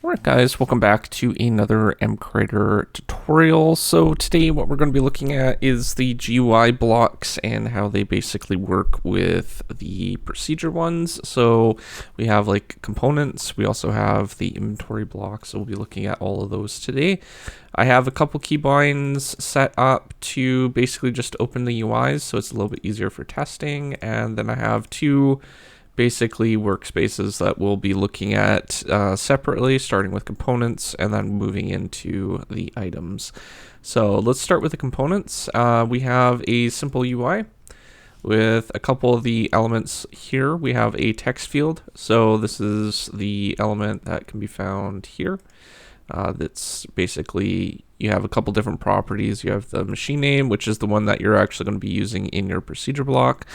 Alright guys, welcome back to another MCreator tutorial. So today what we're going to be looking at is the GUI blocks and how they basically work with the procedure ones. So we have like components, we also have the inventory blocks, so we'll be looking at all of those today. I have a couple keybinds set up to basically just open the UIs, so it's a little bit easier for testing, and then I have two basically workspaces that we'll be looking at separately, starting with components and then moving into the items. So let's start with the components. We have a simple UI with a couple of the elements here. We have a text field. So this is the element that can be found here. That's basically, you have a couple different properties. You have the machine name, which is the one that you're actually going to be using in your procedure block.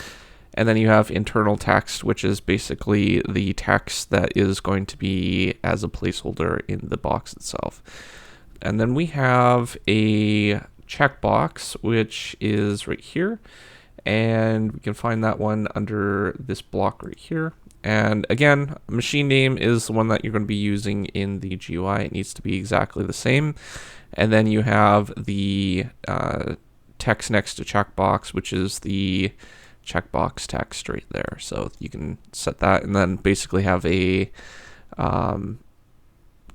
And then you have internal text, which is basically the text that is going to be as a placeholder in the box itself. And then we have a checkbox, which is right here. And we can find that one under this block right here. And again, machine name is the one that you're going to be using in the GUI. It needs to be exactly the same. And then you have the text next to checkbox, which is the checkbox text right there. So you can set that and then basically have a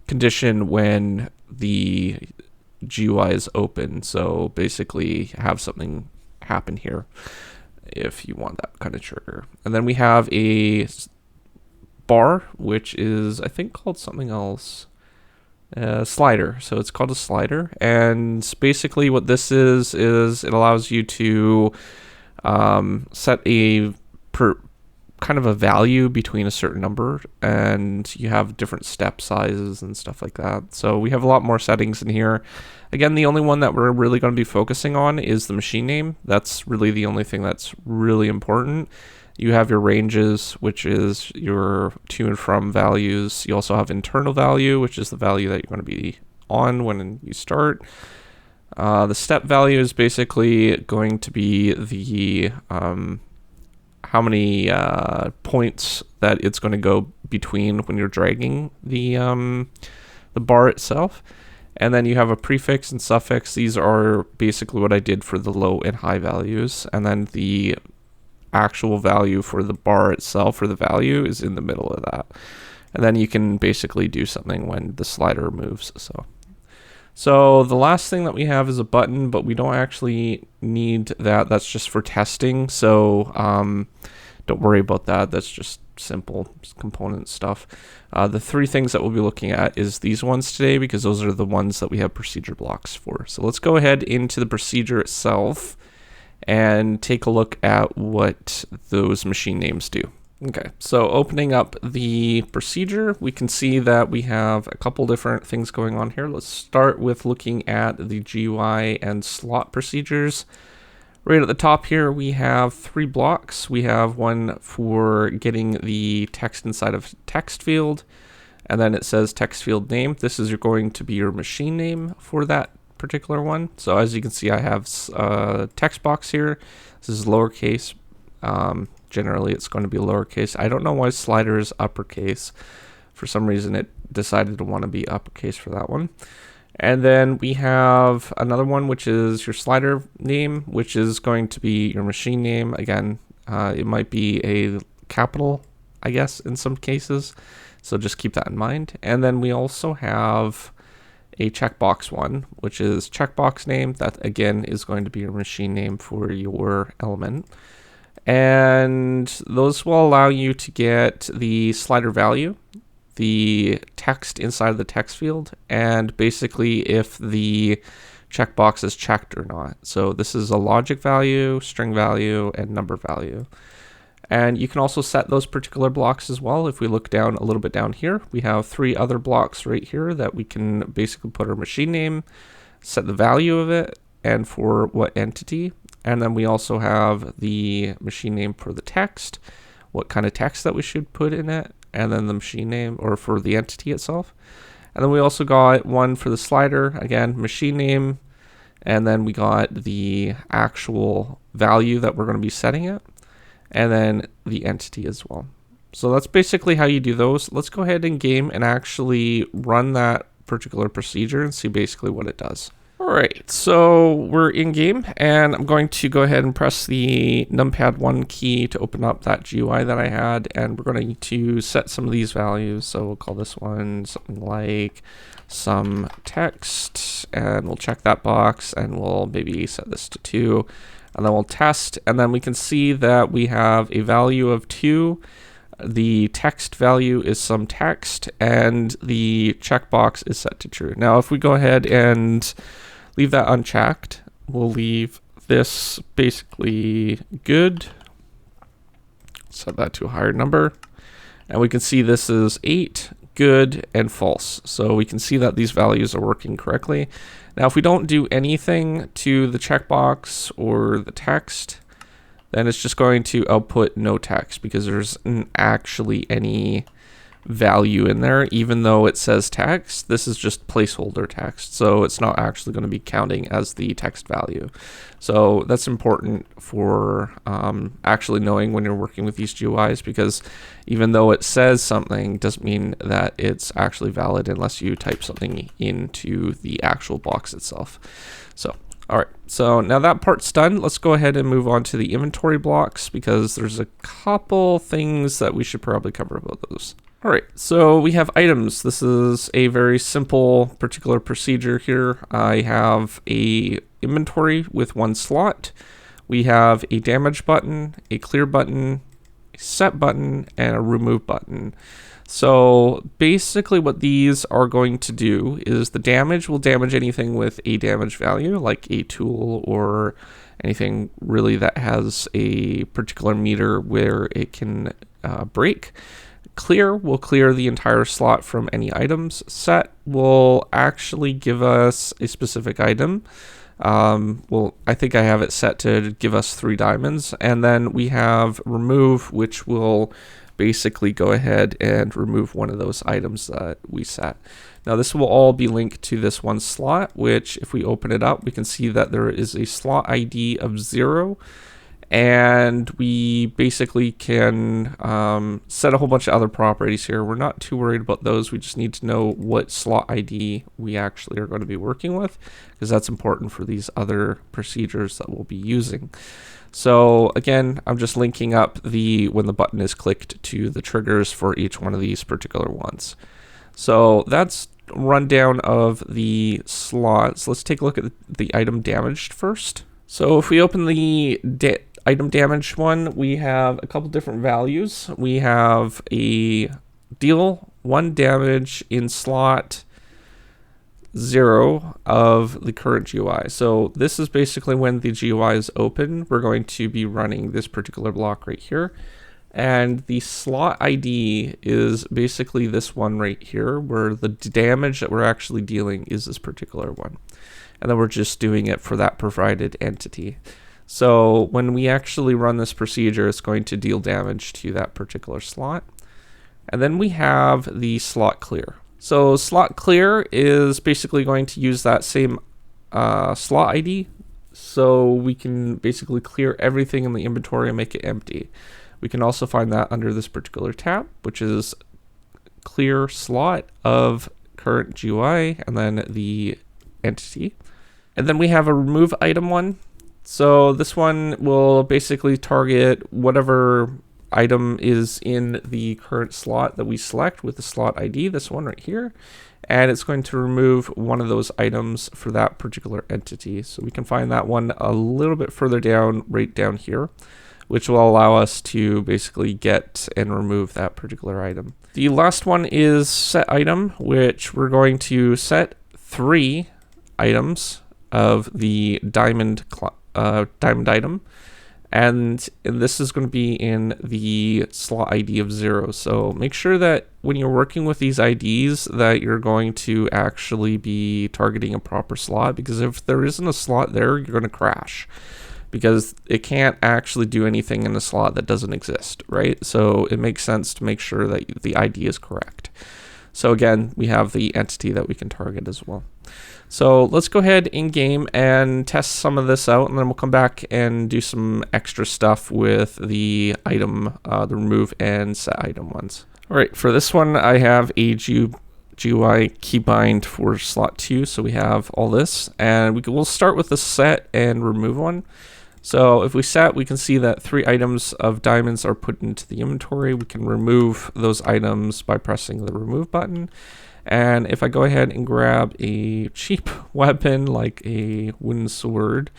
condition when the GUI is open. So basically have something happen here if you want that kind of trigger. And then we have a bar, which is I think called something else. Slider. So it's called a slider. And basically what this is it allows you to set a kind of a value between a certain number, and you have different step sizes and stuff like that. So we have a lot more settings in here. Again, the only one that we're really going to be focusing on is the machine name. That's really the only thing that's really important. You have your ranges, which is your to and from values. You also have internal value, which is the value that you're going to be on when you start. The step value is basically going to be the how many points that it's going to go between when you're dragging the bar itself. And then you have a prefix and suffix. These are basically what I did for the low and high values. And then the actual value for the bar itself, or the value, is in the middle of that. And then you can basically do something when the slider moves. So the last thing that we have is a button, but we don't actually need that. That's just for testing. So don't worry about that. That's just simple component stuff. The three things that we'll be looking at is these ones today, because those are the ones that we have procedure blocks for. So let's go ahead into the procedure itself and take a look at what those machine names do. Okay, so opening up the procedure, we can see that we have a couple different things going on here. Let's start with looking at the GUI and slot procedures. Right at the top here, we have three blocks. We have one for getting the text inside of text field, and then it says text field name. This is going to be your machine name for that particular one. So as you can see, I have a text box here. This is lowercase. Generally it's going to be lowercase. I don't know why slider is uppercase. For some reason it decided to want to be uppercase for that one. And then we have another one, which is your slider name, which is going to be your machine name. Again, it might be a capital, I guess, in some cases. So just keep that in mind. And then we also have a checkbox one, which is checkbox name. That again is going to be your machine name for your element. And those will allow you to get the slider value, the text inside of the text field, and basically if the checkbox is checked or not. So this is a logic value, string value, and number value. And you can also set those particular blocks as well. If we look down a little bit down here, we have three other blocks right here that we can basically put our machine name, set the value of it, and for what entity. And then we also have the machine name for the text, what kind of text that we should put in it, and then the machine name, or for the entity itself. And then we also got one for the slider, again, machine name, and then we got the actual value that we're going to be setting it, and then the entity as well. So that's basically how you do those. Let's go ahead in game and actually run that particular procedure and see basically what it does. All right, so we're in game, and I'm going to go ahead and press the numpad 1 key to open up that GUI that I had, and we're going to set some of these values. So we'll call this one something like some text, and we'll check that box, and we'll maybe set this to 2, and then we'll test, and then we can see that we have a value of 2. The text value is some text, and the checkbox is set to true. Now, if we go ahead and leave that unchecked, we'll leave this basically good. Set that to a higher number. And we can see this is 8, good, and false. So we can see that these values are working correctly. Now, if we don't do anything to the checkbox or the text, then it's just going to output no text because there's not actually any value in there. Even though it says text, this is just placeholder text, so it's not actually going to be counting as the text value. So that's important for actually knowing when you're working with these GUIs, because even though it says something doesn't mean that it's actually valid unless you type something into the actual box itself. So all right, so now that part's done, let's go ahead and move on to the inventory blocks, because there's a couple things that we should probably cover about those. All right, so we have items. This is a very simple particular procedure here. I have a inventory with 1 slot. We have a damage button, a clear button, a set button, and a remove button. So basically what these are going to do is the damage will damage anything with a damage value, like a tool or anything really that has a particular meter where it can break. Clear will clear the entire slot from any items. Set will actually give us a specific item. Well, I think I have it set to give us 3 diamonds. And then we have remove, which will basically go ahead and remove one of those items that we set. Now this will all be linked to this one slot, which if we open it up, we can see that there is a slot ID of 0. And we basically can set a whole bunch of other properties here. We're not too worried about those. We just need to know what slot ID we actually are going to be working with, because that's important for these other procedures that we'll be using. So again, I'm just linking up when the button is clicked to the triggers for each one of these particular ones. So that's a rundown of the slots. Let's take a look at the item damaged first. So if we open the item damage one, we have a couple different values. We have a deal 1 damage in slot 0 of the current GUI. So this is basically when the GUI is open, we're going to be running this particular block right here. And the slot ID is basically this one right here, where the damage that we're actually dealing is this particular one. And then we're just doing it for that provided entity. So when we actually run this procedure, it's going to deal damage to that particular slot. And then we have the slot clear. So slot clear is basically going to use that same slot ID. So we can basically clear everything in the inventory and make it empty. We can also find that under this particular tab, which is clear slot of current GUI and then the entity. And then we have a remove item one. So this one will basically target whatever item is in the current slot that we select with the slot ID, this one right here. And it's going to remove one of those items for that particular entity. So we can find that one a little bit further down, right down here, which will allow us to basically get and remove that particular item. The last one is set item, which we're going to set 3 items of the diamond item, and this is going to be in the slot ID of 0. So make sure that when you're working with these IDs that you're going to actually be targeting a proper slot, because if there isn't a slot there, you're going to crash, because it can't actually do anything in a slot that doesn't exist, right? So it makes sense to make sure that the ID is correct. So again, we have the entity that we can target as well. So let's go ahead in game and test some of this out, and then we'll come back and do some extra stuff with the item, the remove and set item ones. All right, for this one, I have a GUI keybind for slot 2. So we have all this, and we'll start with the set and remove one. So if we set, we can see that 3 items of diamonds are put into the inventory. We can remove those items by pressing the remove button. And if I go ahead and grab a cheap weapon like a wooden sword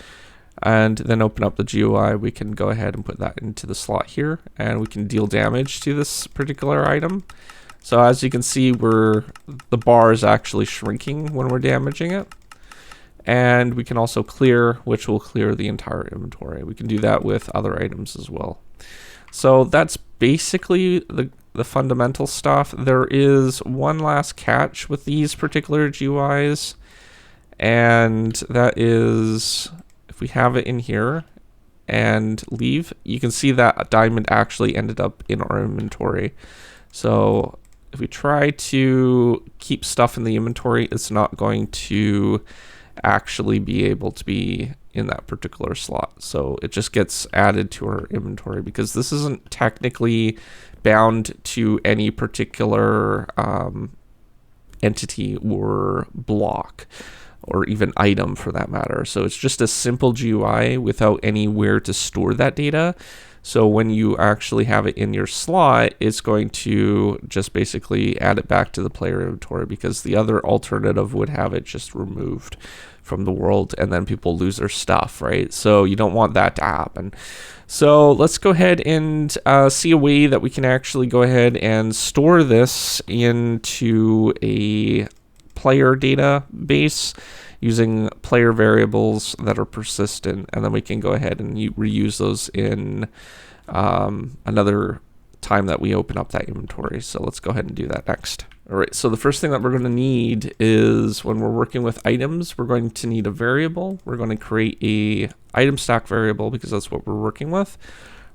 and then open up the GUI, we can go ahead and put that into the slot here, and we can deal damage to this particular item. So as you can see, the bar is actually shrinking when we're damaging it. And we can also clear, which will clear the entire inventory. We can do that with other items as well. So that's basically the fundamental stuff. There is one last catch with these particular GUIs, and that is if we have it in here and leave, you can see that a diamond actually ended up in our inventory. So if we try to keep stuff in the inventory, it's not going to actually be able to be in that particular slot. So it just gets added to our inventory because this isn't technically bound to any particular entity or block or even item for that matter. So it's just a simple GUI without anywhere to store that data. So when you actually have it in your slot, it's going to just basically add it back to the player inventory, because the other alternative would have it just removed from the world and then people lose their stuff, right? So you don't want that to happen. So let's go ahead and see a way that we can actually go ahead and store this into a player database using player variables that are persistent, and then we can go ahead and reuse those in another time that we open up that inventory. So let's go ahead and do that next. All right, so the first thing that we're going to need is, when we're working with items, we're going to need a variable. We're going to create a item stack variable because that's what we're working with.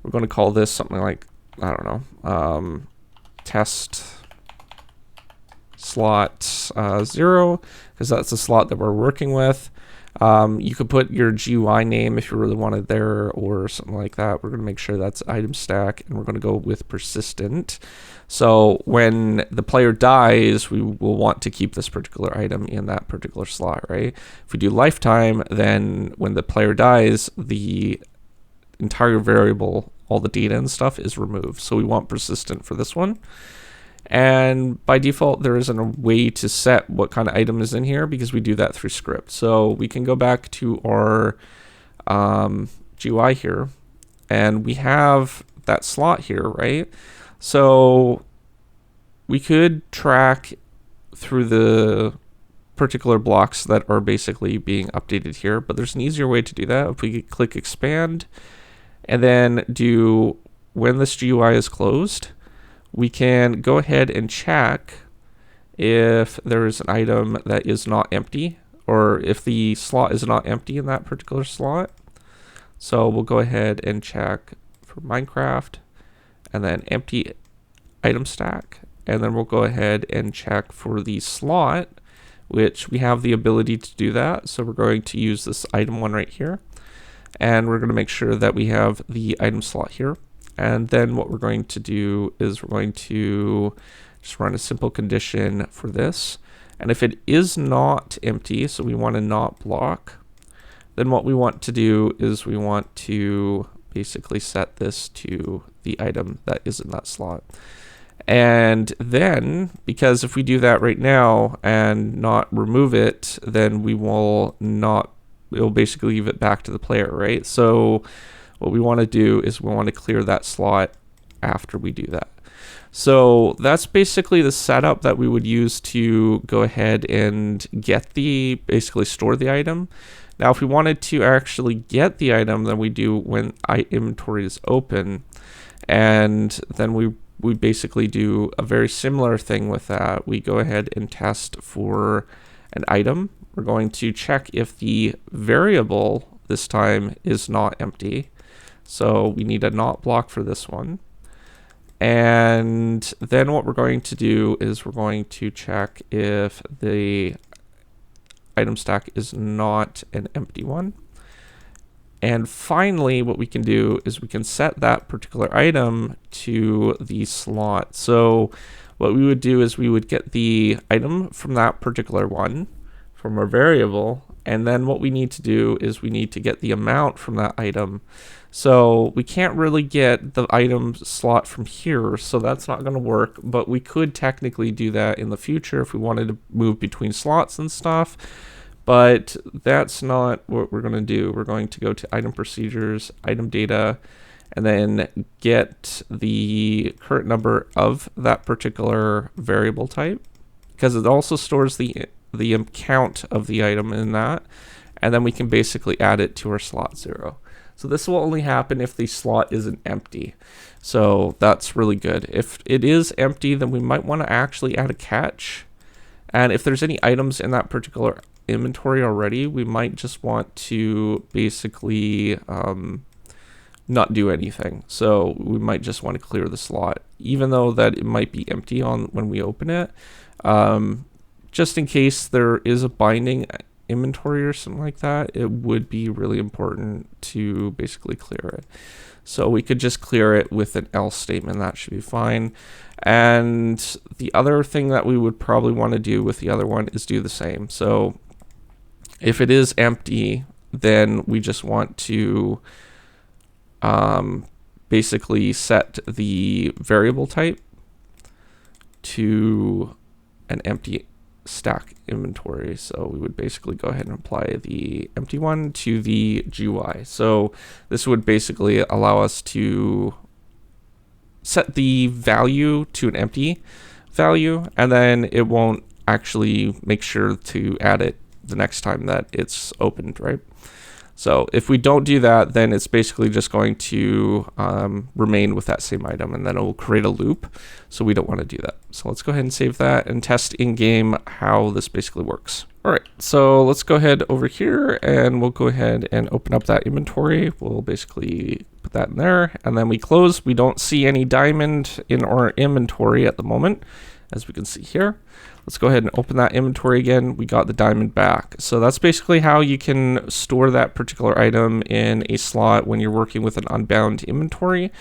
We're going to call this something like, I don't know, test slot 0, because that's the slot that we're working with. You could put your GUI name if you really wanted there or something like that. We're going to make sure that's item stack, and we're going to go with persistent. So when the player dies, we will want to keep this particular item in that particular slot, right? If we do lifetime, then when the player dies, the entire variable, all the data and stuff, is removed. So we want persistent for this one. And by default, there isn't a way to set what kind of item is in here because we do that through script. So we can go back to our GUI here, and we have that slot here, right? So we could track through the particular blocks that are basically being updated here, but there's an easier way to do that. If we could click expand and then do when this GUI is closed, we can go ahead and check if there is an item that is not empty, or if the slot is not empty in that particular slot. So we'll go ahead and check for Minecraft and then empty item stack. And then we'll go ahead and check for the slot, which we have the ability to do that. So we're going to use this item one right here. And we're going to make sure that we have the item slot here. And then what we're going to do is we're going to just run a simple condition for this. And if it is not empty, so we want to not block, then what we want to do is we want to basically set this to the item that is in that slot. And then, because if we do that right now and not remove it, then we will not, it will basically give it back to the player, right? So what we want to do is we want to clear that slot after we do that. So that's basically the setup that we would use to go ahead and basically store the item. Now, if we wanted to actually get the item, then we do when inventory is open, and then we basically do a very similar thing with that. We go ahead and test for an item. We're going to check if the variable this time is not empty. So we need a not block for this one. And then what we're going to do is we're going to check if the item stack is not an empty one. And finally, what we can do is we can set that particular item to the slot. So what we would do is we would get the item from that particular one from our variable. And then what we need to do is we need to get the amount from that item. So we can't really get the item slot from here, so that's not going to work. But we could technically do that in the future if we wanted to move between slots and stuff. But that's not what we're going to do. We're going to go to item procedures, item data, and then get the current number of that particular variable type, because it also stores the count of the item in that, and then we can basically add it to our slot 0. So this will only happen if the slot isn't empty. So that's really good. If it is empty, then we might want to actually add a catch. And if there's any items in that particular inventory already, we might just want to basically not do anything. So we might just want to clear the slot, even though that it might be empty on when we open it. Just in case there is a binding inventory or something like that, it would be really important to basically clear it. So we could just clear it with an else statement. That should be fine. And the other thing that we would probably want to do with the other one is do the same. So if it is empty, then we just want to basically set the variable type to an empty stack inventory. So we would basically go ahead and apply the empty one to the GUI. So this would basically allow us to set the value to an empty value, and then it won't actually make sure to add it the next time that it's opened, right? So if we don't do that, then it's basically just going to remain with that same item, and then it will create a loop. So we don't want to do that. So let's go ahead and save that and test in game how this basically works. All right, so let's go ahead over here and we'll go ahead and open up that inventory. We'll basically put that in there, and then we close. We don't see any diamond in our inventory at the moment, as we can see here. Let's go ahead and open that inventory again. We got the diamond back. So that's basically how you can store that particular item in a slot when you're working with an unbound inventory.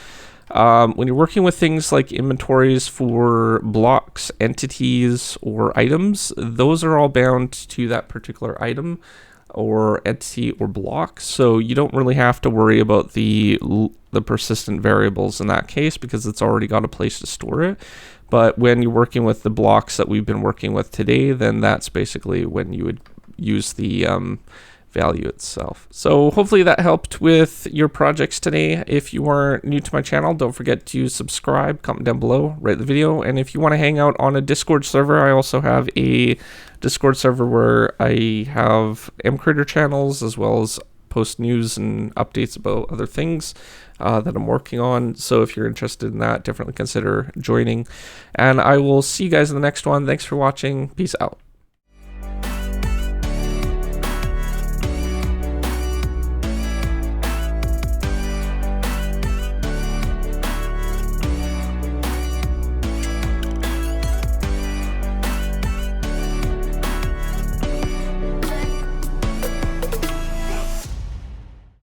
When you're working with things like inventories for blocks, entities, or items, those are all bound to that particular item or entity or block. So you don't really have to worry about the persistent variables in that case, because it's already got a place to store it. But when you're working with the blocks that we've been working with today, then that's basically when you would use the value itself. So hopefully that helped with your projects today. If you are new to my channel, don't forget to subscribe, comment down below, rate the video. And if you want to hang out on a Discord server, I also have a Discord server where I have MCreator channels, as well as post news and updates about other things that I'm working on. So if you're interested in that, definitely consider joining. And I will see you guys in the next one. Thanks for watching. Peace out.